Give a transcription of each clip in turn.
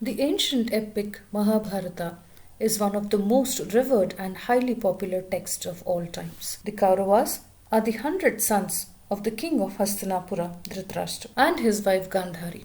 The ancient epic Mahabharata is one of the most revered and highly popular texts of all times. The Kauravas are the 100 sons of the king of Hastinapura, Dhritarashtra, and his wife Gandhari,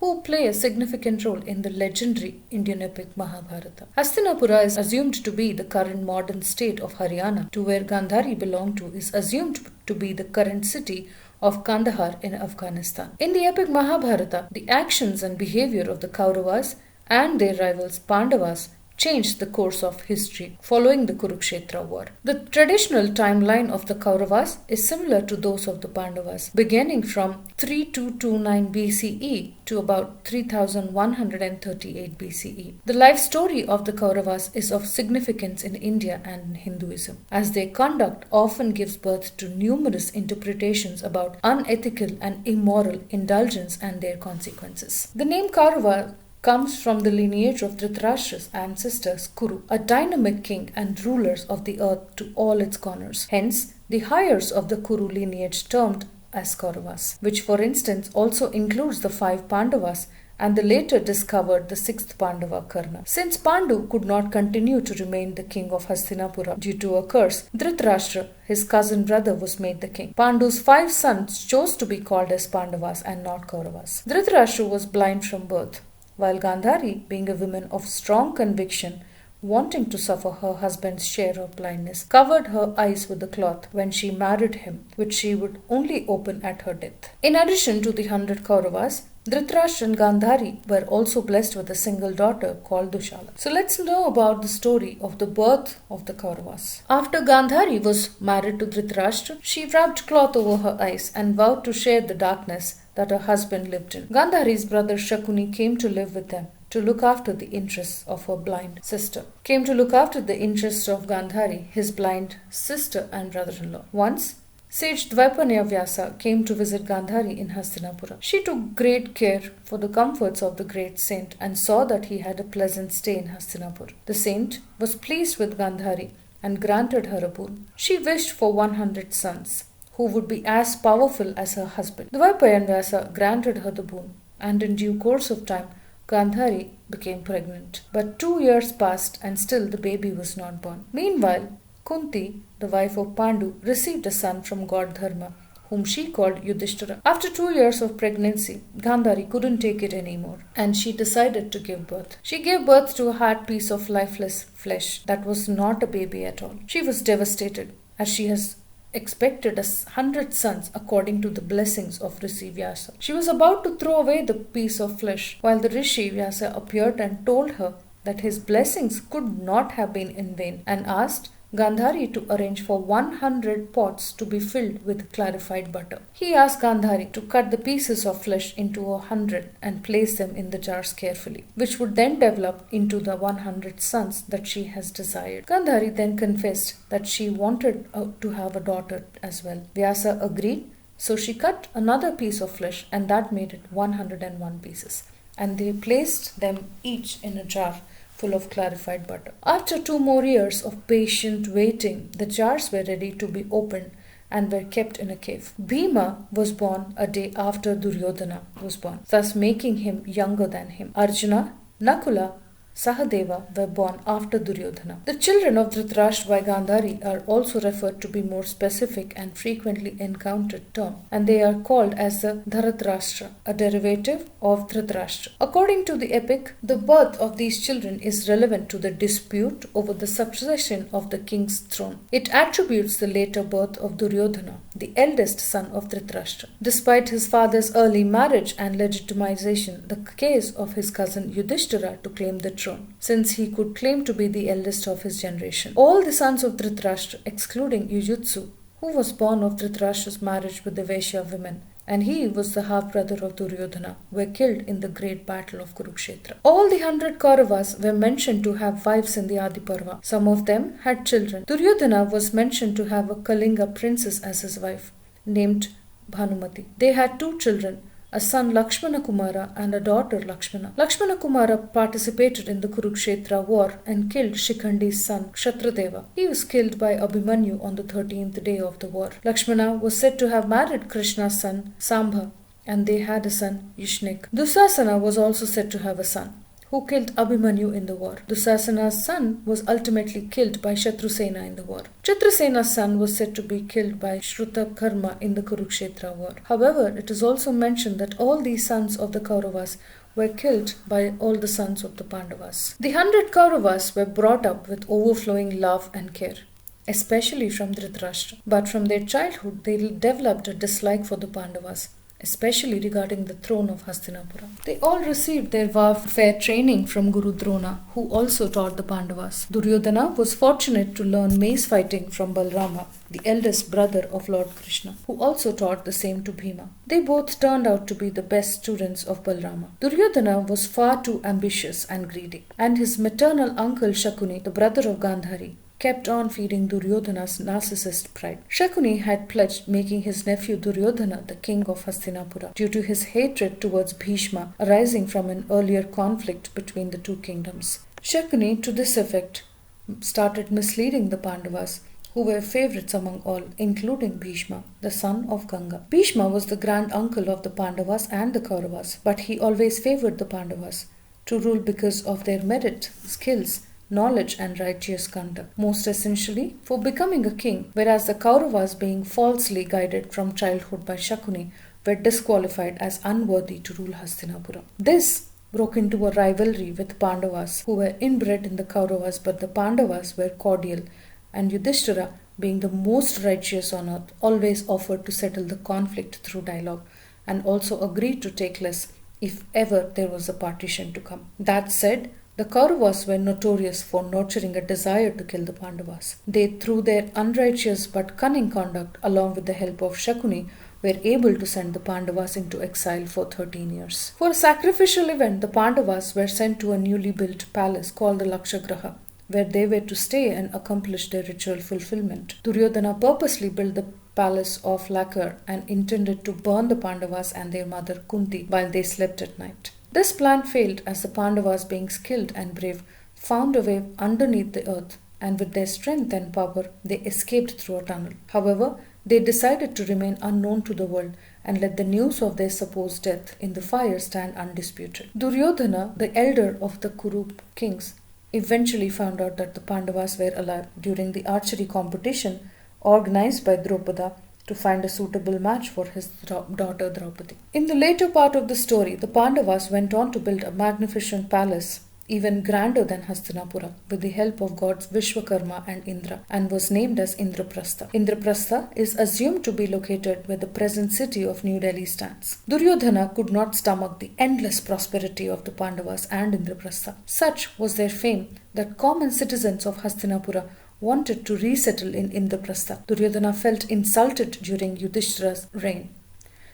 who play a significant role in the legendary Indian epic Mahabharata. Hastinapura is assumed to be the current modern state of Haryana, to where Gandhari belonged to is assumed to be the current city of Kandahar in Afghanistan. In the epic Mahabharata, the actions and behavior of the Kauravas and their rivals Pandavas changed the course of history following the Kurukshetra war. The traditional timeline of the Kauravas is similar to those of the Pandavas, beginning from 3229 BCE to about 3138 BCE. The life story of the Kauravas is of significance in India and in Hinduism, as their conduct often gives birth to numerous interpretations about unethical and immoral indulgence and their consequences. The name Kaurava comes from the lineage of Dhritarashtra's ancestors Kuru, a dynamic king and rulers of the earth to all its corners. Hence, the heirs of the Kuru lineage termed as Kauravas, which for instance also includes the 5 Pandavas and the later discovered the 6th Pandava Karna. Since Pandu could not continue to remain the king of Hastinapura due to a curse, Dhritarashtra, his cousin brother, was made the king. Pandu's 5 sons chose to be called as Pandavas and not Kauravas. Dhritarashtra was blind from birth, while Gandhari, being a woman of strong conviction, wanting to suffer her husband's share of blindness, covered her eyes with a cloth when she married him, which she would only open at her death. In addition to the 100 Kauravas, Dhritarashtra and Gandhari were also blessed with a single daughter called Dushala. So let's know about the story of the birth of the Kauravas. After Gandhari was married to Dhritarashtra, she wrapped cloth over her eyes and vowed to share the darkness that her husband lived in. Gandhari's brother Shakuni came to live with them to look after the interests of her blind sister. Came to look after the interests of Gandhari, his blind sister and brother-in-law. Once, sage Dvaipaneya Vyasa came to visit Gandhari in Hastinapura. She took great care for the comforts of the great saint and saw that he had a pleasant stay in Hastinapur. The saint was pleased with Gandhari and granted her a boon. She wished for 100 sons, who would be as powerful as her husband. Dvaipaneya Vyasa granted her the boon, and in due course of time, Gandhari became pregnant. But 2 years passed and still the baby was not born. Meanwhile, Kunti, the wife of Pandu, received a son from god Dharma, whom she called Yudhishthira. After 2 years of pregnancy, Gandhari couldn't take it anymore, and she decided to give birth. She gave birth to a hard piece of lifeless flesh that was not a baby at all. She was devastated, as she has expected 100 sons according to the blessings of Rishi Vyasa. She was about to throw away the piece of flesh while the Rishi Vyasa appeared and told her that his blessings could not have been in vain, and asked Gandhari to arrange for 100 pots to be filled with clarified butter. He asked Gandhari to cut the pieces of flesh into 100 and place them in the jars carefully, which would then develop into the 100 sons that she has desired. Gandhari then confessed that she wanted to have a daughter as well. Vyasa agreed, so she cut another piece of flesh and that made it 101 pieces, and they placed them each in a jar full of clarified butter. After 2 more years of patient waiting, the jars were ready to be opened and were kept in a cave. Bhima was born a day after Duryodhana was born, thus making him younger than him. Arjuna, Nakula, Sahadeva were born after Duryodhana. The children of Dhritarashtra by Gandhari are also referred to be more specific and frequently encountered term, and they are called as the Dharatrashtra, a derivative of Dhritarashtra. According to the epic, the birth of these children is relevant to the dispute over the succession of the king's throne. It attributes the later birth of Duryodhana, the eldest son of Dhritarashtra. Despite his father's early marriage and legitimization, the case of his cousin Yudhishthira to claim the throne, since he could claim to be the eldest of his generation. All the sons of Dhritarashtra, excluding Yujutsu, who was born of Dhritarashtra's marriage with the Vaishya women, and he was the half-brother of Duryodhana, were killed in the great battle of Kurukshetra. All the 100 Kauravas were mentioned to have wives in the Adi Parva. Some of them had children. Duryodhana was mentioned to have a Kalinga princess as his wife, named Bhanumati. They had 2 children, a son Lakshmana Kumara and a daughter Lakshmana. Lakshmana Kumara participated in the Kurukshetra war and killed Shikhandi's son Kshatradeva. He was killed by Abhimanyu on the 13th day of the war. Lakshmana was said to have married Krishna's son Sambha, and they had a son Yushnik. Dusasana was also said to have a son. who killed Abhimanyu in the war. Dusasana's son was ultimately killed by Shatrusena in the war. Chitrasena's son was said to be killed by Shrutarkarma in the Kurukshetra war. However, it is also mentioned that all these sons of the Kauravas were killed by all the sons of the Pandavas. The 100 Kauravas were brought up with overflowing love and care, especially from Dhritarashtra. But from their childhood, they developed a dislike for the Pandavas, especially regarding the throne of Hastinapura. They all received their warfare training from Guru Drona, who also taught the Pandavas. Duryodhana was fortunate to learn mace fighting from Balrama, the eldest brother of Lord Krishna, who also taught the same to Bhima. They both turned out to be the best students of Balrama. Duryodhana was far too ambitious and greedy, and his maternal uncle Shakuni, the brother of Gandhari, kept on feeding Duryodhana's narcissist pride. Shakuni had pledged making his nephew Duryodhana the king of Hastinapura due to his hatred towards Bhishma arising from an earlier conflict between the two kingdoms. Shakuni, to this effect, started misleading the Pandavas, who were favorites among all, including Bhishma, the son of Ganga. Bhishma was the grand uncle of the Pandavas and the Kauravas, but he always favored the Pandavas to rule because of their merit, skills, knowledge and righteous conduct, most essentially for becoming a king, whereas the Kauravas, being falsely guided from childhood by Shakuni, were disqualified as unworthy to rule Hastinapura. This broke into a rivalry with Pandavas, who were inbred in the Kauravas, but the Pandavas were cordial, and Yudhishthira, being the most righteous on earth, always offered to settle the conflict through dialogue, and also agreed to take less if ever there was a partition to come. That said, the Kauravas were notorious for nurturing a desire to kill the Pandavas. They, through their unrighteous but cunning conduct, along with the help of Shakuni, were able to send the Pandavas into exile for 13 years. For a sacrificial event, the Pandavas were sent to a newly built palace called the Lakshagraha, where they were to stay and accomplish their ritual fulfillment. Duryodhana purposely built the palace of lacquer and intended to burn the Pandavas and their mother Kunti while they slept at night. This plan failed as the Pandavas, being skilled and brave, found a way underneath the earth, and with their strength and power they escaped through a tunnel. However, they decided to remain unknown to the world and let the news of their supposed death in the fire stand undisputed. Duryodhana, the elder of the Kuru kings, eventually found out that the Pandavas were alive during the archery competition organized by Drupada to find a suitable match for his daughter Draupadi. In the later part of the story, the Pandavas went on to build a magnificent palace, even grander than Hastinapura, with the help of gods Vishwakarma and Indra, and was named as Indraprastha. Indraprastha is assumed to be located where the present city of New Delhi stands. Duryodhana could not stomach the endless prosperity of the Pandavas and Indraprastha. Such was their fame that common citizens of Hastinapura wanted to resettle in Indraprastha. Duryodhana felt insulted during Yudhishthira's reign,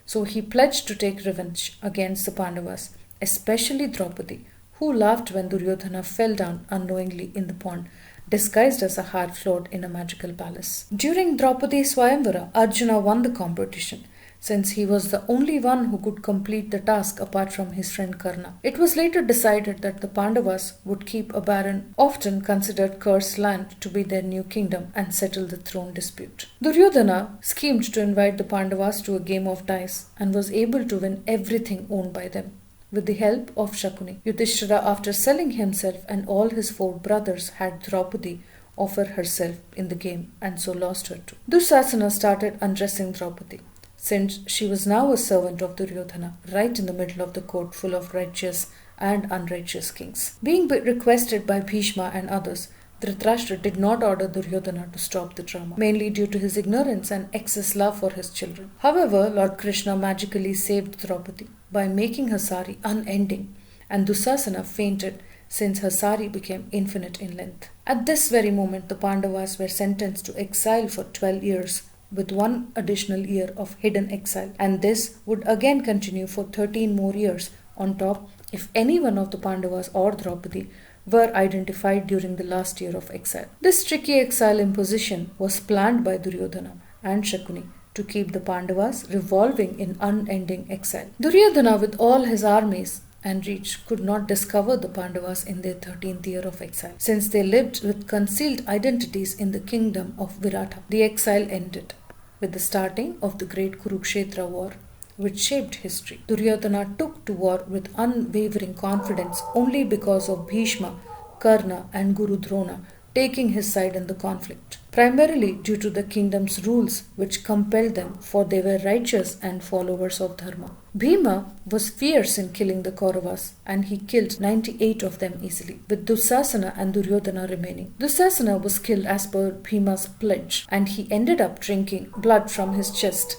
so he pledged to take revenge against the Pandavas, especially Draupadi, who laughed when Duryodhana fell down unknowingly in the pond, disguised as a harp float in a magical palace. During Draupadi's Swayamvara, Arjuna won the competition, since he was the only one who could complete the task apart from his friend Karna. It was later decided that the Pandavas would keep a barren, often considered cursed land to be their new kingdom and settle the throne dispute. Duryodhana schemed to invite the Pandavas to a game of dice and was able to win everything owned by them, with the help of Shakuni. Yudhishthira, after selling himself and all his 4 brothers, had Draupadi offer herself in the game and so lost her too. Dusasana started undressing Draupadi, since she was now a servant of Duryodhana, right in the middle of the court full of righteous and unrighteous kings. Being requested by Bhishma and others, Dhritarashtra did not order Duryodhana to stop the drama, mainly due to his ignorance and excess love for his children. However, Lord Krishna magically saved Draupadi by making her sari unending, and Dusasana fainted since her sari became infinite in length. At this very moment, the Pandavas were sentenced to exile for 12 years, with 1 additional year of hidden exile, and this would again continue for 13 more years on top if any one of the Pandavas or Draupadi were identified during the last year of exile. This tricky exile imposition was planned by Duryodhana and Shakuni to keep the Pandavas revolving in unending exile. Duryodhana, with all his armies and reach, could not discover the Pandavas in their 13th year of exile, since they lived with concealed identities in the kingdom of Virata. The exile ended with the starting of the great Kurukshetra war, which shaped history. Duryodhana took to war with unwavering confidence only because of Bhishma, Karna, and Guru Drona taking his side in the conflict, primarily due to the kingdom's rules which compelled them, for they were righteous and followers of Dharma. Bhima was fierce in killing the Kauravas, and he killed 98 of them easily, with Dusasana and Duryodhana remaining. Dusasana was killed as per Bhima's pledge, and he ended up drinking blood from his chest,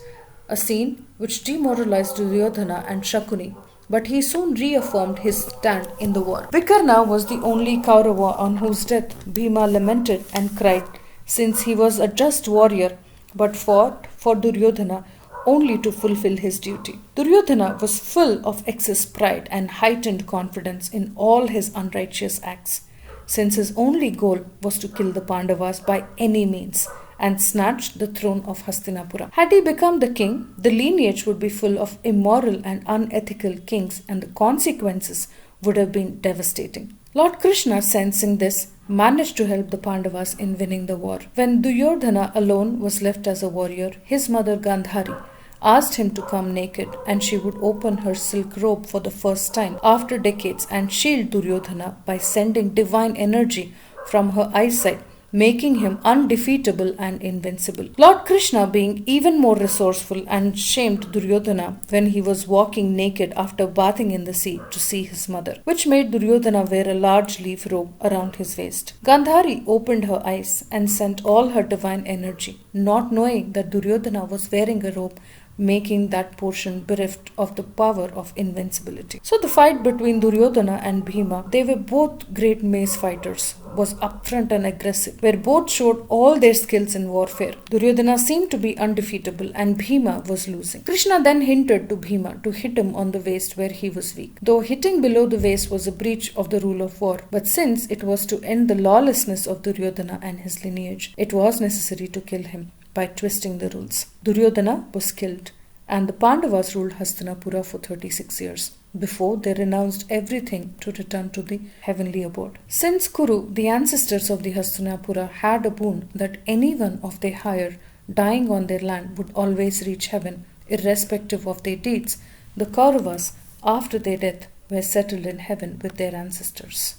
a scene which demoralized Duryodhana and Shakuni, but he soon reaffirmed his stand in the war. Vikarna was the only Kaurava on whose death Bhima lamented and cried, since he was a just warrior but fought for Duryodhana only to fulfill his duty. Duryodhana was full of excess pride and heightened confidence in all his unrighteous acts, since his only goal was to kill the Pandavas by any means and snatched the throne of Hastinapura. Had he become the king, the lineage would be full of immoral and unethical kings, and the consequences would have been devastating. Lord Krishna, sensing this, managed to help the Pandavas in winning the war. When Duryodhana alone was left as a warrior, his mother Gandhari asked him to come naked, and she would open her silk robe for the first time after decades and shield Duryodhana by sending divine energy from her eyesight, making him undefeatable and invincible. Lord Krishna, being even more resourceful, and shamed Duryodhana when he was walking naked after bathing in the sea to see his mother, which made Duryodhana wear a large leaf robe around his waist. Gandhari opened her eyes and sent all her divine energy, not knowing that Duryodhana was wearing a robe, making that portion bereft of the power of invincibility. So the fight between Duryodhana and Bhima, they were both great mace fighters, was upfront and aggressive, where both showed all their skills in warfare. Duryodhana seemed to be undefeatable and Bhima was losing. Krishna then hinted to Bhima to hit him on the waist where he was weak, though hitting below the waist was a breach of the rule of war. But since it was to end the lawlessness of Duryodhana and his lineage, it was necessary to kill him by twisting the rules. Duryodhana was killed, and the Pandavas ruled Hastinapura for 36 years before they renounced everything to return to the heavenly abode. Since Kuru, the ancestors of the Hastinapura, had a boon that anyone of their hire dying on their land would always reach heaven, irrespective of their deeds, the Kauravas, after their death, were settled in heaven with their ancestors.